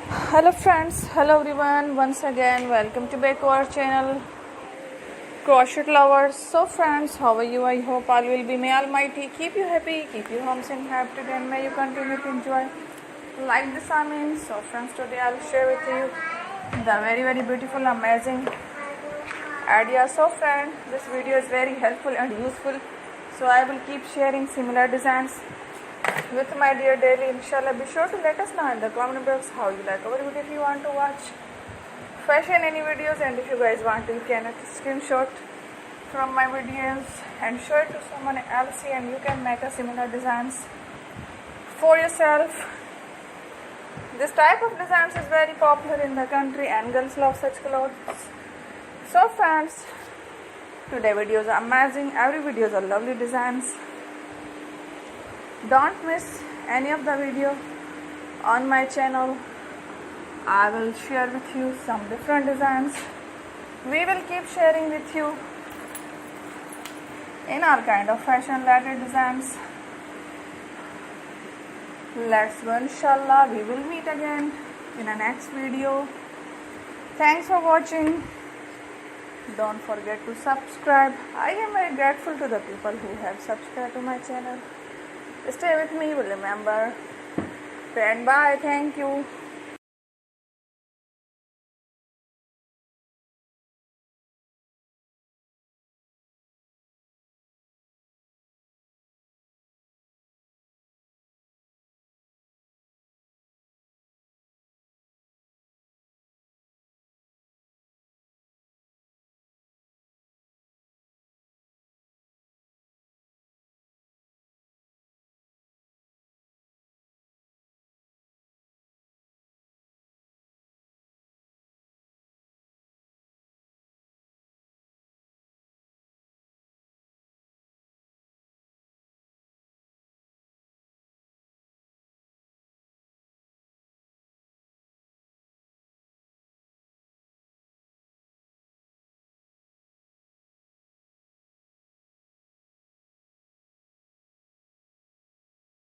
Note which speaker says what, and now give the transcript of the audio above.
Speaker 1: Hello friends, hello everyone, once again welcome to back to our channel Crochet Lovers. So friends, how are you? I hope all will be, may Almighty keep you happy, keep you home and happy, and may you continue to enjoy like this means. So friends, today I'll share with you the very beautiful, amazing idea. So friend, this video is very helpful and useful, so I will keep sharing similar designs with my dear daily. Inshallah, be sure to let us know in the comment box how you like our video. If you want to watch fashion any videos, and if you guys want to, you can screenshot from my videos and show it to someone else, and you can make a similar designs for yourself. This type of designs is very popular in the country and girls love such clothes. So friends, today videos are amazing. Every videos are lovely designs. Don't miss any of the video on my channel. I will share with you some different designs. We will keep sharing with you in all kind of fashion related designs. Let's go, inshallah. We will meet again in the next video. Thanks for watching. Don't forget to subscribe. I am very grateful to the people who have subscribed to my channel. Stay with me, remember. And bye. Thank you.